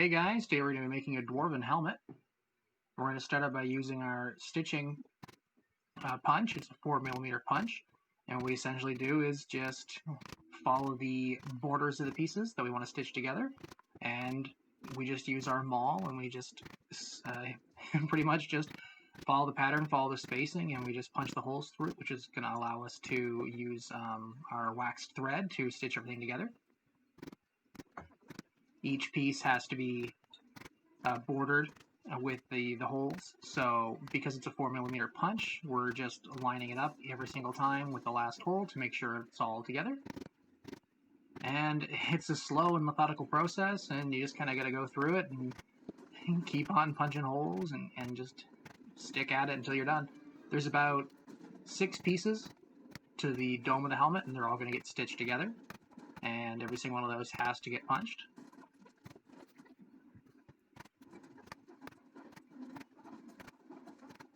Hey guys, today we're going to be making a Dwarven helmet. We're going to start out by using our stitching punch. It's a 4mm punch, and what we essentially do is just follow the borders of the pieces that we want to stitch together, and we just use our maul, and we just pretty much just follow the pattern, follow the spacing, and we just punch the holes through it, which is going to allow us to use our waxed thread to stitch everything together. Each piece has to be bordered with the holes, so because it's a 4mm punch, we're just lining it up every single time with the last hole to make sure it's all together. And it's a slow and methodical process, and you just kind of got to go through it and keep on punching holes and just stick at it until you're done. There's about 6 pieces to the dome of the helmet, and they're all going to get stitched together, and every single one of those has to get punched.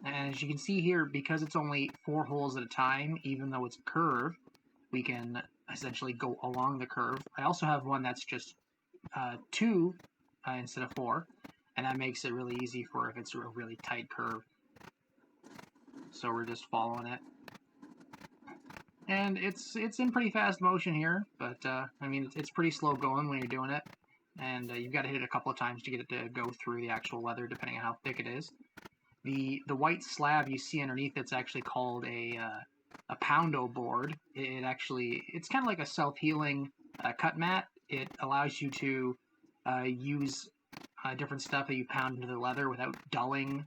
And as you can see here, because it's only 4 holes at a time, even though it's a curve, we can essentially go along the curve. I also have one that's just 2 instead of 4, and that makes it really easy for if it's a really tight curve. So we're just following it. And it's in pretty fast motion here, but I mean, it's pretty slow going when you're doing it. And you've got to hit it a couple of times to get it to go through the actual leather, depending on how thick it is. The white slab you see underneath, it's actually called a poundo board. It's kind of like a self-healing cut mat. It allows you to use different stuff that you pound into the leather without dulling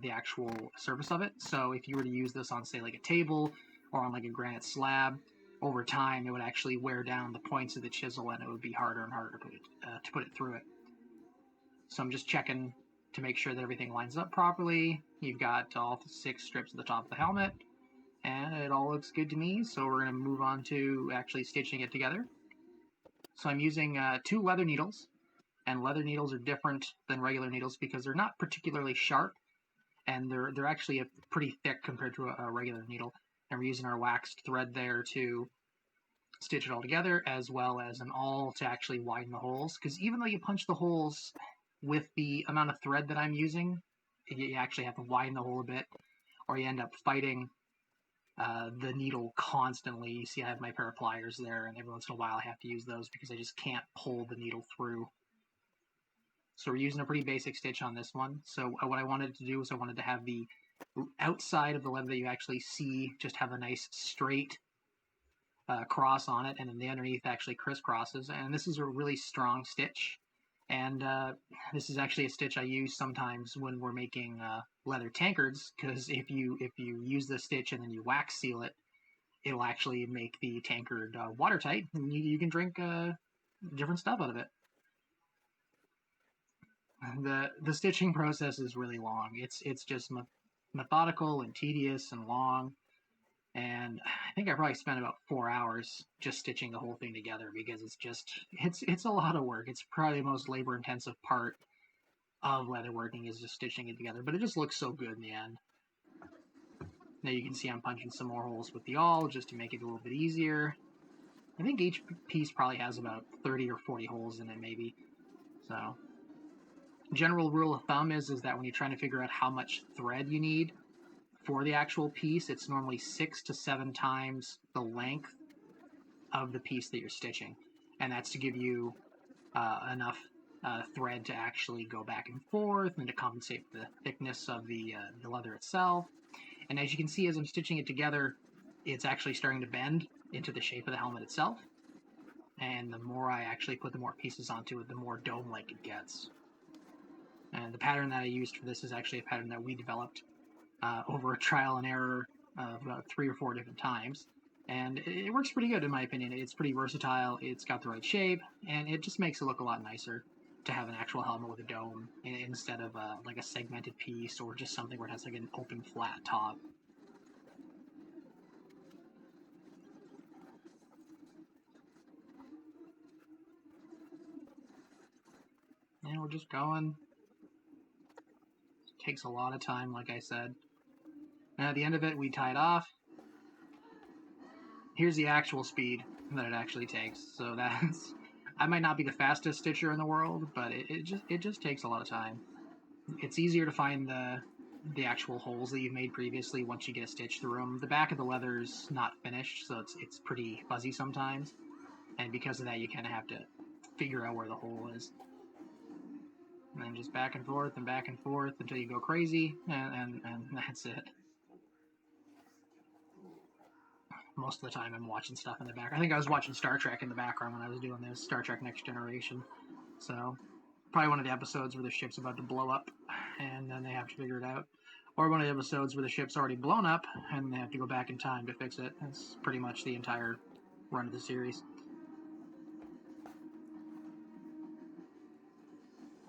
the actual surface of it. So if you were to use this on, say, like a table or on like a granite slab, over time it would actually wear down the points of the chisel, and it would be harder and harder to put it through it. So I'm just checking to make sure that everything lines up properly. You've got all 6 strips at the top of the helmet, and it all looks good to me, so we're going to move on to actually stitching it together. So I'm using 2 leather needles, and leather needles are different than regular needles because they're not particularly sharp, and they're actually pretty thick compared to a regular needle. And we're using our waxed thread there to stitch it all together, as well as an awl to actually widen the holes, because even though you punch the holes with the amount of thread that I'm using, you actually have to widen the hole a bit, or you end up fighting the needle constantly. You see I have my pair of pliers there, and every once in a while I have to use those because I just can't pull the needle through. So we're using a pretty basic stitch on this one. So what I wanted to do is I wanted to have the outside of the leather that you actually see just have a nice straight cross on it, and then the underneath actually crisscrosses. And this is a really strong stitch. And this is actually a stitch I use sometimes when we're making leather tankards, because if you use the stitch and then you wax seal it, it'll actually make the tankard watertight, and you can drink different stuff out of it. The stitching process is really long. It's just methodical and tedious and long. And I think I probably spent about 4 hours just stitching the whole thing together, because it's a lot of work. It's probably the most labor-intensive part of leatherworking is just stitching it together, but it just looks so good in the end. Now you can see I'm punching some more holes with the awl just to make it a little bit easier. I think each piece probably has about 30 or 40 holes in it, maybe. So, general rule of thumb is that when you're trying to figure out how much thread you need for the actual piece, it's normally 6 to 7 times the length of the piece that you're stitching, and that's to give you enough thread to actually go back and forth and to compensate for the thickness of the leather itself. And as you can see, as I'm stitching it together, it's actually starting to bend into the shape of the helmet itself, and the more I actually put the more pieces onto it, the more dome-like it gets. And the pattern that I used for this is actually a pattern that we developed over a trial and error of about 3 or 4 different times, and it works pretty good in my opinion. It's pretty versatile, it's got the right shape, and it just makes it look a lot nicer to have an actual helmet with a dome instead of like a segmented piece or just something where it has like an open flat top. And we're just going. It takes a lot of time, like I said. And at the end of it, we tie it off. Here's the actual speed that it actually takes. So that's I might not be the fastest stitcher in the world, but it just takes a lot of time. It's easier to find the actual holes that you've made previously once you get a stitch through them. The back of the leather's not finished, so it's pretty fuzzy sometimes, and because of that, you kind of have to figure out where the hole is. And then just back and forth until you go crazy, and that's it. Most of the time I'm watching stuff in the back. I think I was watching Star Trek in the background when I was doing this, Star Trek Next Generation. So, probably one of the episodes where the ship's about to blow up, and then they have to figure it out. Or one of the episodes where the ship's already blown up, and they have to go back in time to fix it. That's pretty much the entire run of the series.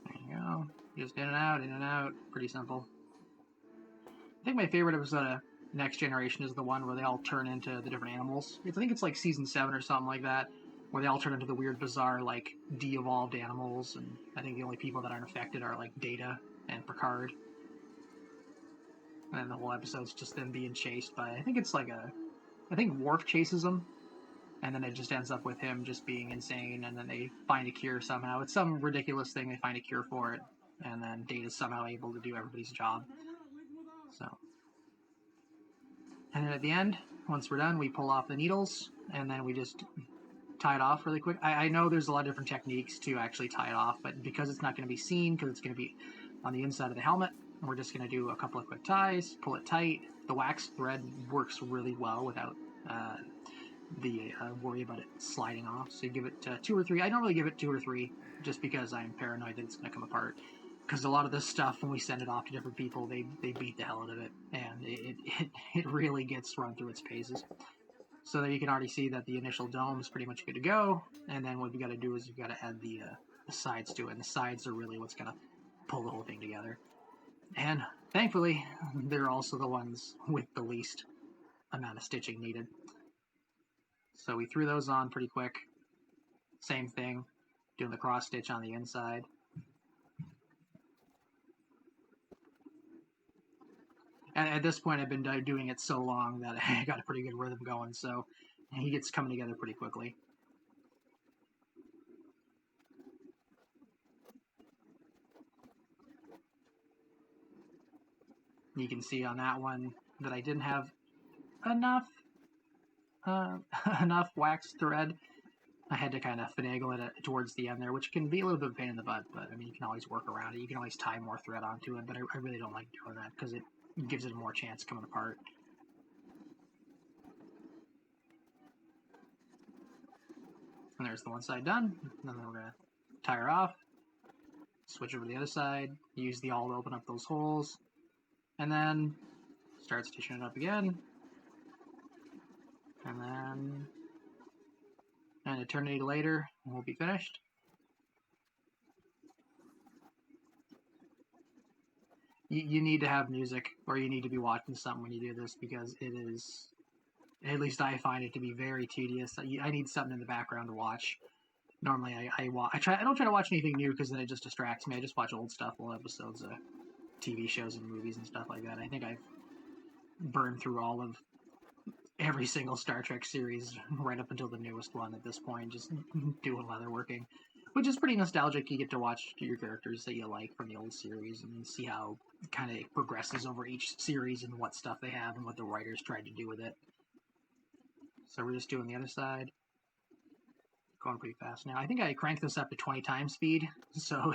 There you go. Just in and out. Pretty simple. I think my favorite episode of Next Generation is the one where they all turn into the different animals. I think it's like season 7 or something like that, where they all turn into the weird, bizarre, like, de-evolved animals, and I think the only people that aren't affected are, like, Data and Picard. And then the whole episode's just them being chased by, I think Worf chases them, and then it just ends up with him just being insane, and then they find a cure somehow. It's some ridiculous thing, they find a cure for it, and then Data's somehow able to do everybody's job. So, and then at the end, once we're done, we pull off the needles, and then we just tie it off really quick. I know there's a lot of different techniques to actually tie it off, but because it's not going to be seen, because it's going to be on the inside of the helmet, we're just going to do a couple of quick ties, pull it tight. The wax thread works really well without the worry about it sliding off. So you give it 2 or 3. I don't really give it 2 or 3, just because I'm paranoid that it's going to come apart. Because a lot of this stuff, when we send it off to different people, they beat the hell out of it, and it really gets run through its paces. So there you can already see that the initial dome is pretty much good to go, and then what we got to do is you've got to add the sides to it, and the sides are really what's going to pull the whole thing together. And thankfully, they're also the ones with the least amount of stitching needed. So we threw those on pretty quick. Same thing, doing the cross stitch on the inside. And at this point, I've been doing it so long that I got a pretty good rhythm going, so he gets coming together pretty quickly. You can see on that one that I didn't have enough enough wax thread. I had to kind of finagle it towards the end there, which can be a little bit of a pain in the butt, but I mean, you can always work around it. You can always tie more thread onto it, but I really don't like doing that because it gives it more chance coming apart. And there's the one side done. And then we're going to tie her off, switch over to the other side, use the awl to open up those holes, and then start stitching it up again. And then an eternity later, we'll be finished. You need to have music, or you need to be watching something when you do this, because it is, at least I find it to be very tedious. I need something in the background to watch. Normally, I don't try to watch anything new because then it just distracts me. I just watch old stuff, old episodes of TV shows and movies and stuff like that. I think I've burned through all of every single Star Trek series right up until the newest one at this point, just doing leatherworking, which is pretty nostalgic. You get to watch your characters that you like from the old series and see how kind of it progresses over each series and what stuff they have and what the writers tried to do with it. So we're just doing the other side. Going pretty fast now. I think I cranked this up to 20 times speed, so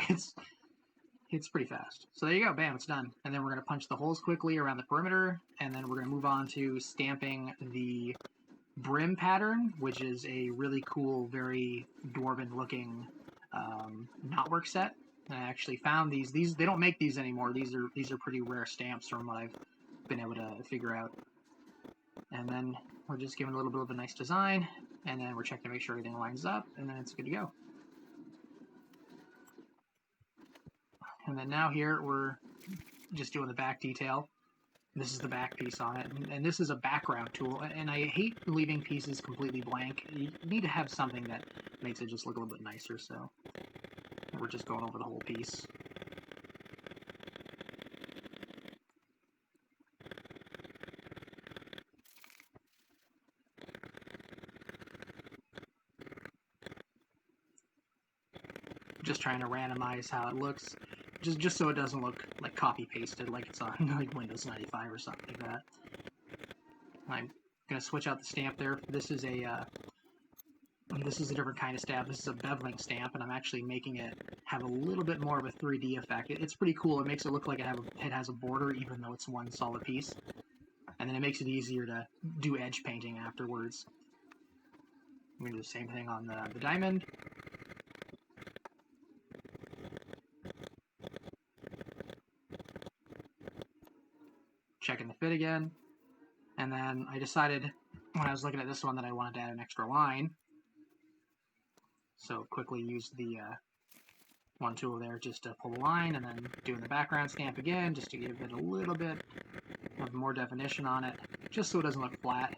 it's pretty fast. So there you go, bam, it's done. And then we're going to punch the holes quickly around the perimeter, and then we're going to move on to stamping the brim pattern, which is a really cool, very Dwarven looking knotwork set. And I actually found these they don't make these anymore. These are pretty rare stamps from what I've been able to figure out. And then we're just giving a little bit of a nice design, and then we're checking to make sure everything lines up, and then it's good to go. And then now here we're just doing the back detail. This is the back piece on it, and this is a background tool, and I hate leaving pieces completely blank. You need to have something that makes it just look a little bit nicer, so we're just going over the whole piece. just trying to randomize how it looks, just so it doesn't look like copy pasted, like it's on like Windows 95 or something like that. I'm gonna switch out the stamp there. This is a different kind of stamp. This is a beveling stamp, and I'm actually making it have a little bit more of a 3D effect. It's pretty cool. It makes it look like it has a border, even though it's one solid piece. And then it makes it easier to do edge painting afterwards. I'm going to do the same thing on the diamond. Checking the fit again. And then I decided, when I was looking at this one, that I wanted to add an extra line. So quickly use the one tool there just to pull a line, and then doing the background stamp again, just to give it a little bit of more definition on it, just so it doesn't look flat.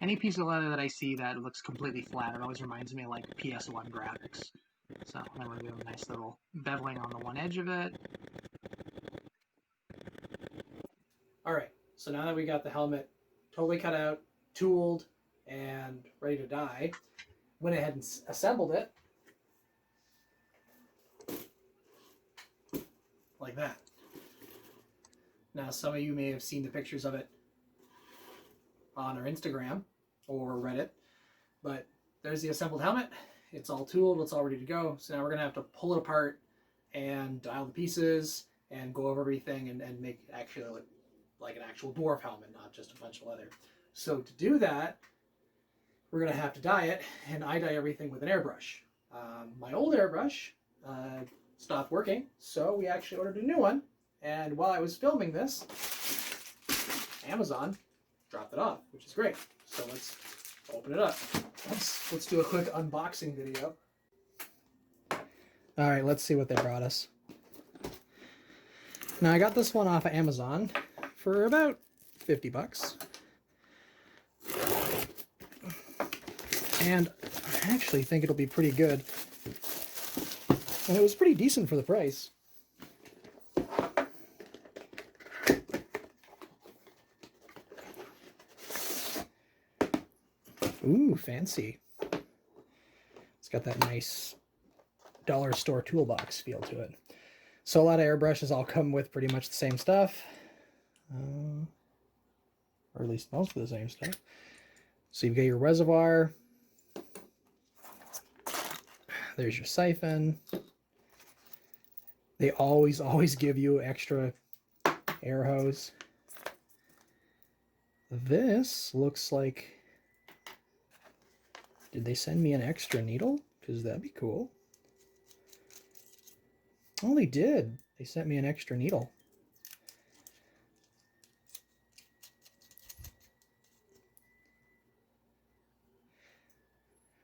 Any piece of leather that I see that looks completely flat, it always reminds me of like PS1 graphics. So then we're doing a nice little beveling on the one edge of it. Alright, so now that we got the helmet totally cut out, tooled, and ready to dye, went ahead and assembled it like that. Now some of you may have seen the pictures of it on our Instagram or Reddit, but there's the assembled helmet. It's all tooled, it's all ready to go. So now we're gonna have to pull it apart and dial the pieces and go over everything and make it actually look like an actual dwarf helmet, not just a bunch of leather. So to do that, we're gonna have to dye it, and I dye everything with an airbrush. My old airbrush stopped working, so we actually ordered a new one. And while I was filming this, Amazon dropped it off, which is great. So let's open it up. Let's do a quick unboxing video. All right, let's see what they brought us. Now I got this one off of Amazon for about 50 bucks. And I actually think it'll be pretty good. And it was pretty decent for the price. Ooh, fancy. It's got that nice dollar store toolbox feel to it. So a lot of airbrushes all come with pretty much the same stuff. Or at least most of the same stuff. So you've got your reservoir. There's your siphon. They always give you extra air hose. This looks like... Did they send me an extra needle? Because that'd be cool. Oh, they did. They sent me an extra needle.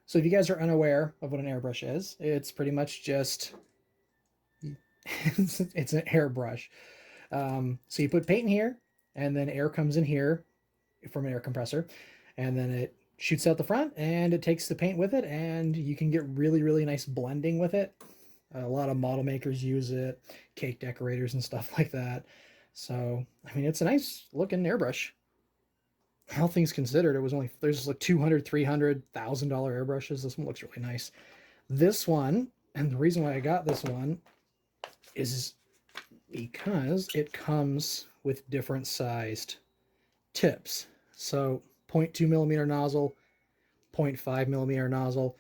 So if you guys are unaware of what an airbrush is, it's pretty much just... it's an airbrush. So you put paint in here, and then air comes in here from an air compressor, and then it shoots out the front, and it takes the paint with it, and you can get really nice blending with it. A lot of model makers use it, cake decorators and stuff like that. So, I mean, it's a nice looking airbrush. All things considered, there's like $200, $300, $1,000 airbrushes. This one looks really nice. This one, and the reason why I got this one is because it comes with different sized tips. So 0.2 millimeter nozzle, 0.5 millimeter nozzle,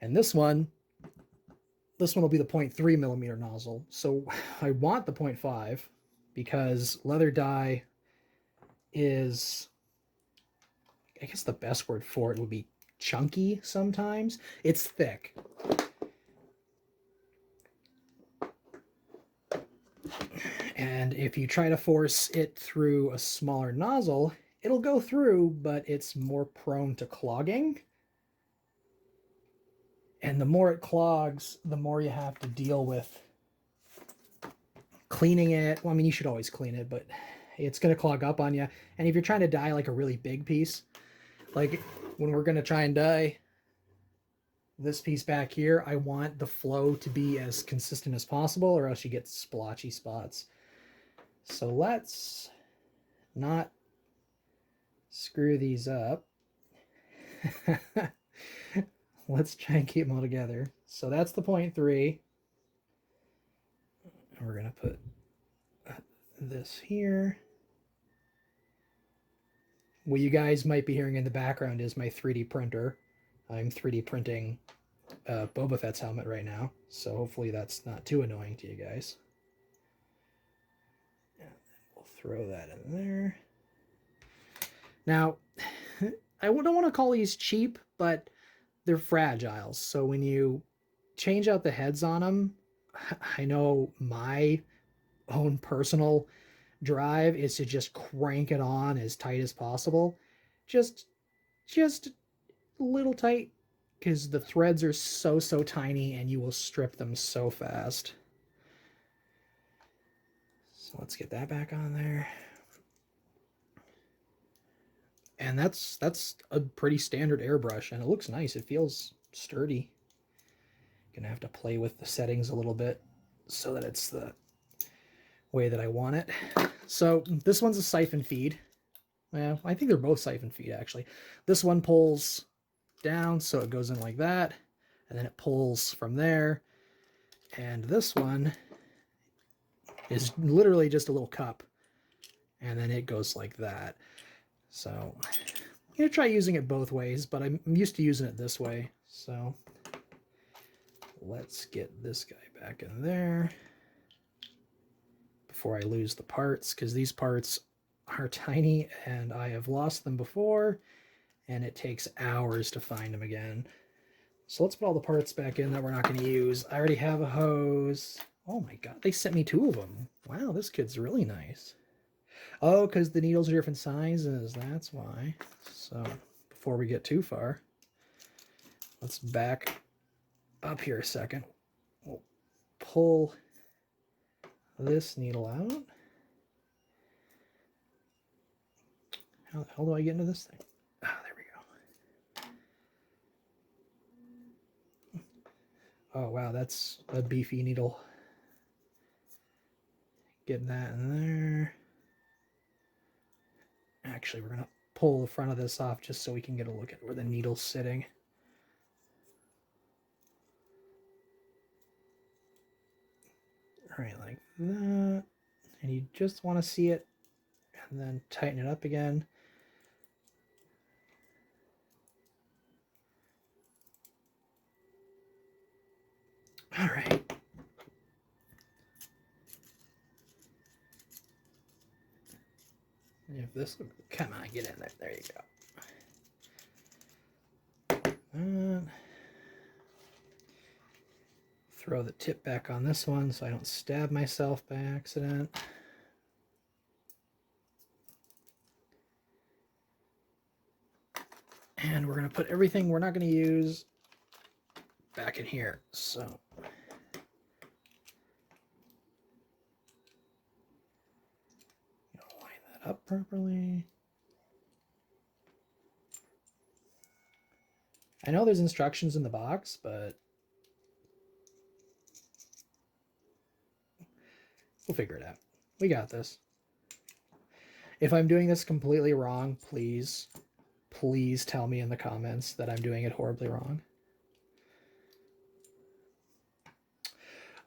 and this one will be the 0.3 millimeter nozzle. So I want the 0.5 because leather dye is, I guess the best word for it would be chunky sometimes. It's thick. And if you try to force it through a smaller nozzle, it'll go through, but it's more prone to clogging. And the more it clogs, the more you have to deal with cleaning it. Well, I mean, you should always clean it, but it's going to clog up on you. And if you're trying to dye like a really big piece, like when we're going to try and dye this piece back here, I want the flow to be as consistent as possible, or else you get splotchy spots. So let's not screw these up. Let's try and keep them all together. So that's the 0.3. And we're going to put this here. What you guys might be hearing in the background is my 3D printer. I'm 3D printing Boba Fett's helmet right now, so hopefully that's not too annoying to you guys. And we'll throw that in there. Now, I don't want to call these cheap, but they're fragile. So when you change out the heads on them, I know my own personal drive is to just crank it on as tight as possible. Just a little tight, because the threads are so tiny and you will strip them so fast. So let's get that back on there. And that's a pretty standard airbrush, and it looks nice. It feels sturdy. Gonna have to play with the settings a little bit so that it's the way that I want it. So this one's a siphon feed. Well, I think they're both siphon feed, actually. This one pulls down, so it goes in like that, and then it pulls from there. And this one is literally just a little cup, and then it goes like that. So I'm gonna try using it both ways, but I'm used to using it this way. So let's get this guy back in there before I lose the parts, because these parts are tiny and I have lost them before, and it takes hours to find them again. So let's put all the parts back in that we're not going to use. I already have a hose. Oh my god, they sent me 2 of them. Wow, this kid's really nice. Oh, because the needles are different sizes. That's why. So before we get too far, let's back up here a second. We'll pull this needle out. How the hell do I get into this thing? Ah, there we go. Oh, wow, that's a beefy needle. Get that in there. Actually, we're going to pull the front of this off just so we can get a look at where the needle's sitting. Right, like that. And you just want to see it, and then tighten it up again. All right. If this would come on, get in there. There you go. And throw the tip back on this one so I don't stab myself by accident. And we're going to put everything we're not going to use back in here. So line that up properly. I know there's instructions in the box, but we'll figure it out. We got this. If I'm doing this completely wrong, please tell me in the comments that I'm doing it horribly wrong.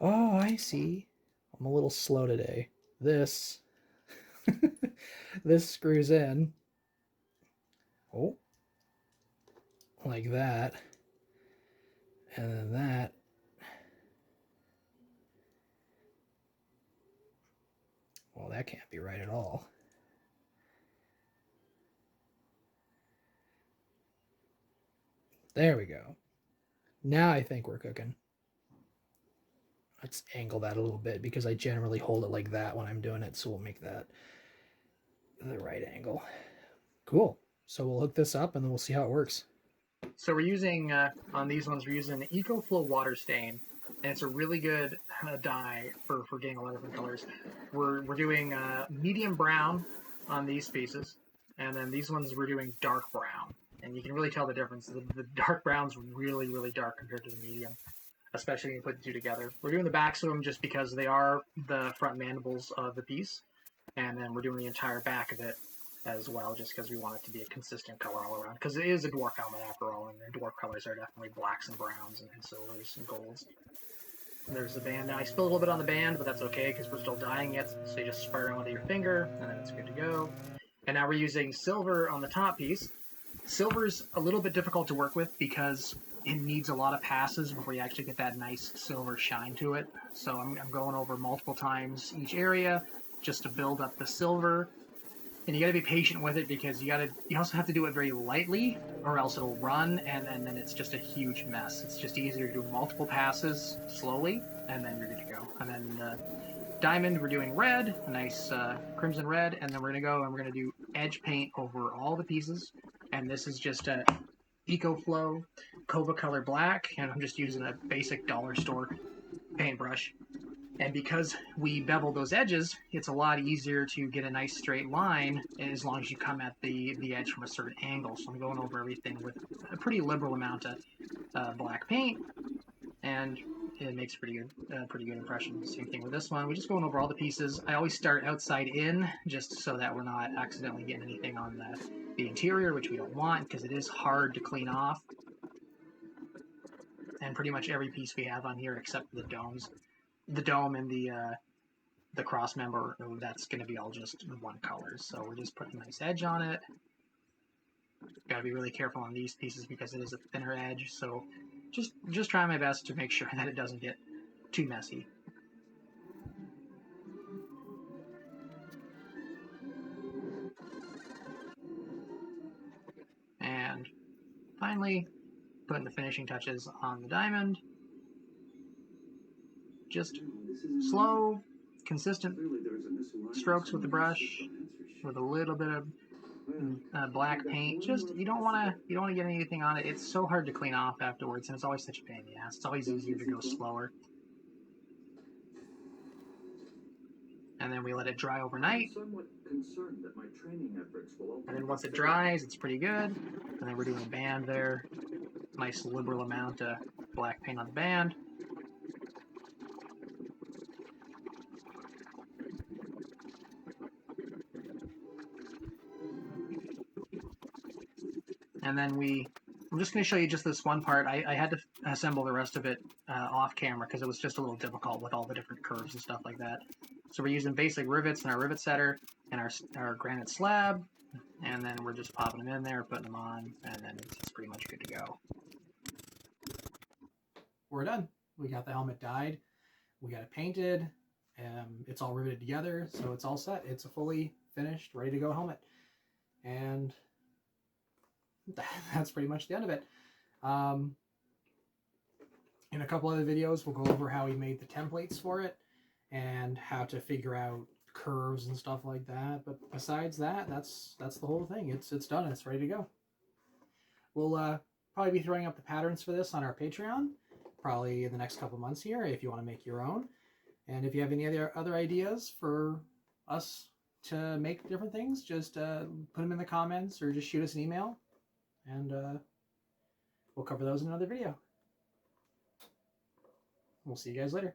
Oh, I see. I'm a little slow today. This this screws in. Oh. Like that. And then that. Well, that can't be right at all. There we go. Now I think we're cooking. Let's angle that a little bit because I generally hold it like that when I'm doing it, so we'll make that the right angle. Cool. So we'll hook this up and then we'll see how it works. So we're using, on these ones, we're using the Eco-Flo Waterstain, and it's a really good dye for getting a lot of different colors. We're doing medium brown on these pieces, and then these ones we're doing dark brown. And you can really tell the difference. The dark brown's really, really dark compared to the medium, especially when you put the 2 together. We're doing the backs of them just because they are the front mandibles of the piece, and then we're doing the entire back of it as well, just because we want it to be a consistent color all around. Because it is a dwarf helmet after all, and the dwarf colors are definitely blacks and browns and silvers and golds. And there's the band. Now I spilled a little bit on the band, but that's okay because we're still dyeing it. So you just spray around with your finger, and then it's good to go. And now we're using silver on the top piece. Silver's a little bit difficult to work with because it needs a lot of passes before you actually get that nice silver shine to it. So I'm going over multiple times each area just to build up the silver. And you got to be patient with it because you also have to do it very lightly or else it'll run and then it's just a huge mess. It's just easier to do multiple passes slowly and then you're good to go. And then diamond, we're doing red, a nice crimson red, and then we're going to do edge paint over all the pieces. And this is just a Eco-Flo Cova Color Black, and I'm just using a basic dollar store paintbrush. And because we bevel those edges, it's a lot easier to get a nice straight line as long as you come at the edge from a certain angle. So I'm going over everything with a pretty liberal amount of black paint, and it makes a pretty good impression. Same thing with this one. We're just going over all the pieces. I always start outside in, just so that we're not accidentally getting anything on the interior, which we don't want, because it is hard to clean off. And pretty much every piece we have on here, except for the domes. The dome and the cross member, that's going to be all just one color. So we're just putting a nice edge on it. Got to be really careful on these pieces because it is a thinner edge. So just try my best to make sure that it doesn't get too messy. And finally, putting the finishing touches on the diamond. Just slow, consistent strokes with the brush, with a little bit of black paint. Just you don't want to get anything on it. It's so hard to clean off afterwards, and it's always such a pain in the ass. It's always easier to go slower. And then we let it dry overnight. And then once it dries, it's pretty good. And then we're doing a band there. Nice liberal amount of black paint on the band. And then I'm just going to show you just this one part. I had to assemble the rest of it off camera because it was just a little difficult with all the different curves and stuff like that. So we're using basic rivets in our rivet setter and our granite slab. And then we're just popping them in there, putting them on, and then it's pretty much good to go. We're done. We got the helmet dyed. We got it painted. It's all riveted together, so it's all set. It's a fully finished, ready to go helmet. And that's pretty much the end of it. In a couple other videos, we'll go over how we made the templates for it and how to figure out curves and stuff like that. But besides that, that's the whole thing. It's done. It's ready to go. We'll probably be throwing up the patterns for this on our Patreon probably in the next couple months here if you want to make your own. And if you have any other ideas for us to make different things, just put them in the comments or just shoot us an email. And we'll cover those in another video. We'll see you guys later.